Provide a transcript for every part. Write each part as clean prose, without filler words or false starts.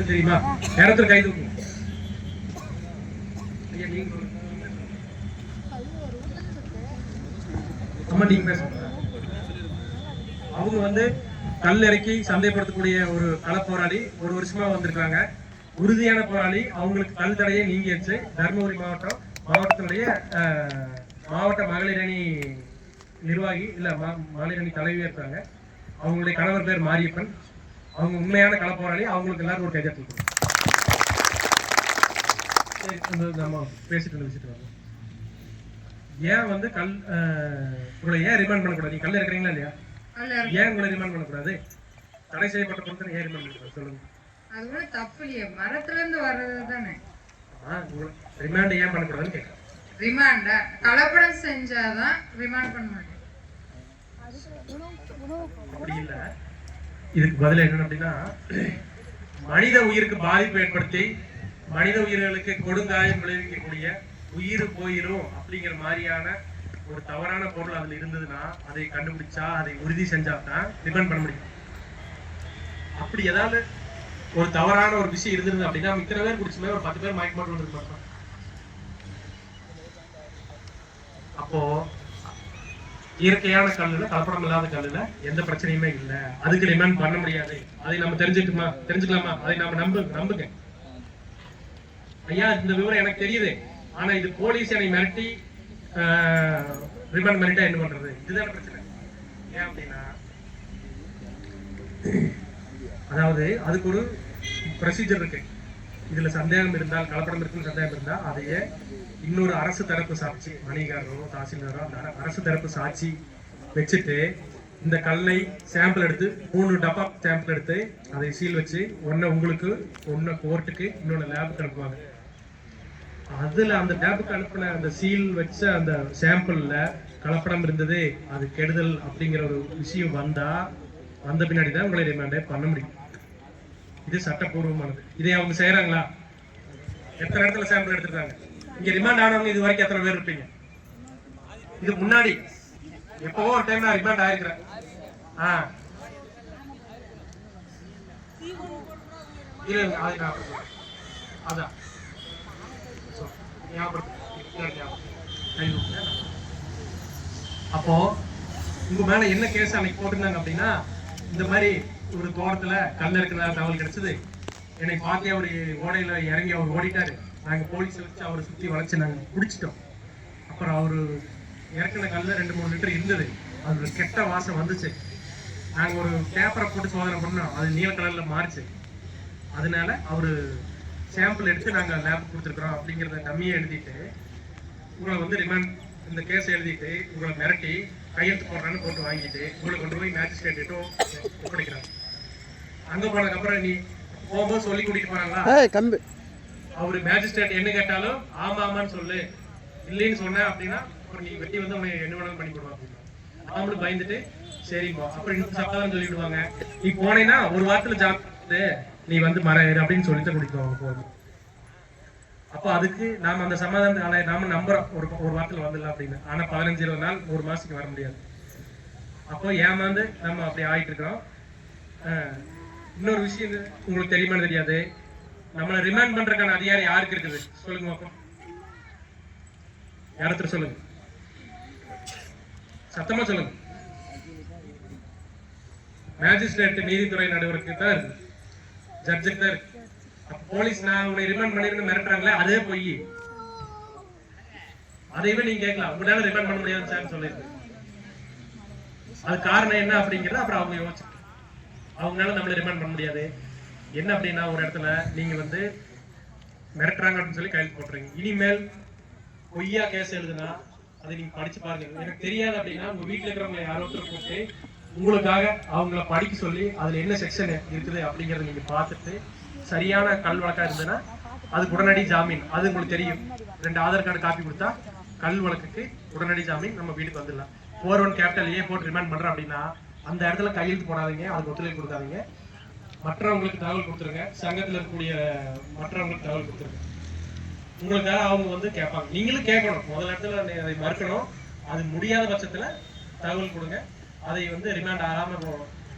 தெரியுமா? நேரத்துல கை தூக்குங்க. அம்மா நீங்க பேசுங்க. அவங்க வந்து கல் இறக்கி சந்தைப்படுத்தக்கூடிய ஒரு களப்போராளி, ஒரு வருஷமா வந்திருக்காங்க. உறுதியான போராளி. அவங்களுக்கு கல் தடையை நீங்கிடுச்சு. தருமபுரி மாவட்டத்தினுடைய மாவட்ட மகளிர் அணி நிர்வாகி இல்ல மகளிர் அணி தலைவியா இருக்காங்க. அவங்களுடைய கணவர் பேர் மாரியப்பன். அவங்க உண்மையான களப்போராளி. அவங்களுக்கு எல்லாரும் ஒரு கைதட்டல். நம்ம பேசிட்டு இருந்த விஷயத்துக்கு வரலாம். ஏன் வந்து கல் உங்களை ஏன் ரிமாண்ட் பண்ணக்கூடாது? நீங்க கல் இருக்கிறீங்களா இல்லையா? ஏன் உங்களை ரிமாண்ட் பண்ணக்கூடாது? தடை செய்யப்பட்ட பொருட்கள் ஏன் ரிமாண்ட் பண்ணக்கூடாது சொல்லுங்க. அது கூட தப்பு இல்லையே, மரத்துல இருந்து வர்றது தானே. ரிமாண்ட் ஏன் பண்ணக்கூடாதுன்னு கேட்கறேன். ரிமாண்ட் கலப்படம் செஞ்சாதான் ரிமாண்ட் பண்ண மாட்டேன். அப்படி இல்ல. இதுக்கு பதில் என்ன அப்படின்னா, மனித உயிருக்கு பாதிப்பு ஏற்படுத்தி மனித உயிர்களுக்கு கொடுங்காயம் விளைவிக்கக்கூடிய உயிர் போயிரும் அப்படிங்கிற மாதிரியான ஒரு தவறான பொருள் அதுல இருந்ததுன்னா அதை கண்டுபிடிச்சா அதை உறுதி செஞ்சா தான் ரிமாண்ட் பண்ண முடியும். அப்படி ஏதாவது ஒரு தவறான ஒரு விஷயம் இருந்தது அப்படின்னா இத்தனை பேர் குடிச்சுமே ஒரு 10 பேர் மயக்க மாட்டோம் வந்துருப்பாங்க. அப்போ இயற்கையான கல்லுல கலப்படம் இல்லாத கல்லுல எந்த பிரச்சனையுமே இல்லை. அதுக்கு ரிமாண்ட் பண்ண முடியாது. அதை நம்ம தெரிஞ்சுக்கலாமா? அதை நாம நம்புங்க. ஐயா இந்த விவரம் எனக்கு தெரியுது. ஆனா இது போலீஸ் என்னை மிரட்டி ரிமாண்ட் பண்ணிட்டா என்ன பண்றது? இதுதான் பிரச்சனை. ஏன் அப்படின்னா, அதாவது அதுக்கு ஒரு ப்ரொசீஜர் இருக்கு. இதுல சந்தேகம் இருந்தால், கலப்படம் இருக்குன்னு சந்தேகம் இருந்தா அதையே இன்னொரு அரசு தரப்பு சாட்சி, மணிகாரோ தாசில்தாரோ அந்த அரசு தரப்பு சாட்சி வச்சுட்டு இந்த கல்லை சாம்பிள் எடுத்து 3 டப்பா சாம்பிள் எடுத்து அதை சீல் வச்சு ஒன்னு உங்களுக்கு, ஒன்னு கோர்ட்டுக்கு, இன்னொன்னு லேபுக்கு அனுப்புவாங்க. அதுல அந்த லேபுக்கு அனுப்பின அந்த சீல் வச்ச அந்த சாம்பிள்ல கலப்படம் இருந்தது, அது கெடுதல் அப்படிங்கிற ஒரு விஷயம் வந்த பின்னாடி தான் உங்களை ரிமாண்டே பண்ண முடியும். இது சட்டப்பூர்வமானது. இதை அவங்க செய்யறாங்களா? எத்தனை இடத்துல சாம்பிள் எடுத்துருக்காங்க? இங்க ரிமாண்ட் ஆனவங்க இது வரைக்கும் எத்தனை பேர் இருப்பீங்க? இது முன்னாடி எப்பவோ ஒரு டைம் நான் ரிமாண்ட் ஆயிருக்கிறேன். அதான் அப்போ உங்க மேல என்ன கேஸ் அன்னைக்கு போட்டிருந்தாங்க அப்படின்னா, இந்த மாதிரி ஒரு தோட்டத்துல கல் இருக்கிறதா தகவல் கிடைச்சது. என்னை பார்க்க ஒரு ஓடையில இறங்கி அவர் ஓடிட்டாரு. நாங்க போலீஸ் வச்சு அவரை சுத்தி வளைச்சு நாங்க பிடிச்சிட்டோம். அப்புறம் அவரு இறக்குன கல்ல 2-3 லிட்டர் இருந்தது. அது ஒரு கெட்ட வாசம் வந்துச்சு. நாங்க ஒரு பேப்பரை போட்டு சோதனை பண்ணோம். அது நீல கலர்ல மாறிச்சு. அதனால அவரு சாம்பிள் எடுத்து நாங்க லேப் கொடுத்துருக்குறோம் அப்படிங்கிறத கம்மியா எழுதிட்டு உங்களை வந்து ரிமாண்ட் இந்த கேஸ் எழுதிட்டு உங்களை மிரட்டி கையெழுத்து போடுறான்னு போட்டு வாங்கிட்டு உங்களை கொண்டு போய் மேஜிஸ்ட்ரேட் ஒப்படைக்கிறாங்க. அங்க போனதுக்கப்புறம் நீ போகும்போது சொல்லி கூட்டிட்டு போறாங்களா? அவரு மேஜிஸ்ட்ரேட் என்ன கேட்டாலும் ஆமாமான்னு சொல்லு, இல்லைன்னு சொன்ன அப்படின்னா அப்புறம் நீ வெட்டி வந்து உன்னை என்ன வேணாலும் பண்ணி போடுவா அப்படின்னா அவங்களுக்கு பயந்துட்டு சரிப்பா அப்புறம் இன்னும் சப்பாதான் சொல்லி விடுவாங்க. நீ போனேன்னா ஒரு வாரத்துல ஜாப்பு நீ வந்து மறையிரு அப்படின்னு சொல்லிட்டு குடிக்குவாங்க போதும். அப்போ அதுக்கு நாம அந்த சமாதானத்தை நாம நம்புறோம் ஒரு வாரத்துல வந்துடலாம் அப்படின்னு. ஆனா 15-20 நாள், 1 மாசத்துக்கு வர முடியாது. அப்போ ஏமாந்து நம்ம அப்படி ஆயிட்டு இருக்கிறோம். இன்னொரு விஷயம் உங்களுக்கு தெரியுமான்னு தெரியாது. நம்மளை ரிமாண்ட் பண்றதுக்கான அதிகாரம் யாருக்கு இருக்குது சொல்லுங்க பாப்போம். யாரத்துல சொல்லுங்க, சத்தமா சொல்லுங்க. மேஜிஸ்ட்ரேட் நீதித்துறை நடுவருக்கு தான் இருக்கு, ஜட்ஜுக்கு தான் இருக்கு. போலீஸ் நான் உங்களை ரிமாண்ட் பண்ணிருந்து மிரட்டுறாங்களே அதே பொய். அதைவே நீங்க கேட்கலாம், உங்களால ரிமாண்ட் பண்ண முடியாதுன்னு சார் சொல்லிருக்கு. அது காரணம் என்ன அப்படிங்கிறத அப்புறம் அவங்க யோசிச்சு அவங்களால நம்மளை ரிமாண்ட் பண்ண முடியாது. என்ன அப்படின்னா ஒரு இடத்துல நீங்க வந்து மிரட்டுறாங்க அப்படின்னு சொல்லி கையில் போட்டுறீங்க. இனிமேல் பொய்யா கேஸ் எழுதுனா அதை நீங்க படிச்சு பாருங்க. எனக்கு தெரியாது அப்படின்னா உங்க வீட்டுல இருக்கிறவங்க யாரோ ஒருத்தர் கூப்பிட்டு உங்களுக்காக அவங்கள படிக்க சொல்லி அதுல என்ன செக்ஷன் இருக்குது அப்படிங்கறத நீங்க பார்த்துட்டு சரியான கல் வழக்கா இருந்ததுன்னா அதுக்கு உடனடி ஜாமீன். அது உங்களுக்கு தெரியும். 2 ஆதார் கார்டு காப்பி கொடுத்தா கல் வழக்குக்கு உடனடி ஜாமீன் நம்ம வீட்டுக்கு வந்துடலாம். 4-1 கேபிட்டல் ஏ போட்டு ரிமாண்ட் பண்றோம் அப்படின்னா அந்த இடத்துல கையெழுத்து போடாதீங்க, அதுக்கு ஒத்துழைப்பு கொடுக்காதீங்க. மற்றவங்களுக்கு தகவல் கொடுத்துருங்க. சங்கத்தில் இருக்கக்கூடிய மற்றவங்களுக்கு தகவல் கொடுத்துருங்க. உங்களுக்காக அவங்க வந்து கேட்பாங்க. நீங்களும் கேட்கணும். முதல் இடத்துல அதை மறுக்கணும். அது முடியாத பட்சத்துல தகவல் கொடுங்க. அதை வந்து ரிமாண்ட் ஆகாம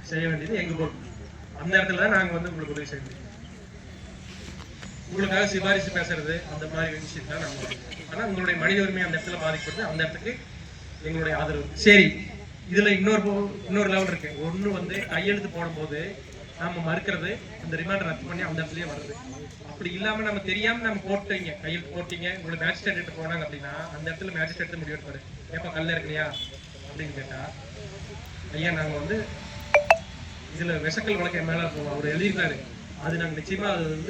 செய்ய வேண்டியது எங்க பொறுப்பு. அந்த இடத்துல தான் நாங்க வந்து உங்களுக்கு உதவி செய்யணும். உங்களுக்காக சிபாரிசு பேசுறது அந்த மாதிரி விஷயம் தான் நாங்க. ஆனா உங்களுடைய மனித உரிமை அந்த இடத்துல பாதிக்கப்படுது, அந்த இடத்துக்கு எங்களுடைய ஆதரவு. சரி, இதுல இன்னொரு லெவல் இருக்கு. ஒண்ணு வந்து கையெழுத்து போடும்போது நாம மறுக்கிறது, அந்த ரிமாண்ட் ரத்து பண்ணி அந்த இடத்துலயே வருது. அப்படி இல்லாம நம்ம தெரியாம நம்ம போட்டீங்க, கையெழுத்து போட்டீங்க, உங்களுக்கு மேஜிஸ்ட்ரேட் போனாங்க அப்படின்னா அந்த இடத்துல மேஜிஸ்ட்ரேட் முடிவு எடுப்பாரு. ஏப்பா கல்ல இருக்கலையா அப்படின்னு கேட்டா, ஐயா நாங்க வந்து இதுல விஷக்கல் வழக்கு மேல அவர் எழுதியிருக்காரு, அது நாங்க நிச்சயமா அது வந்து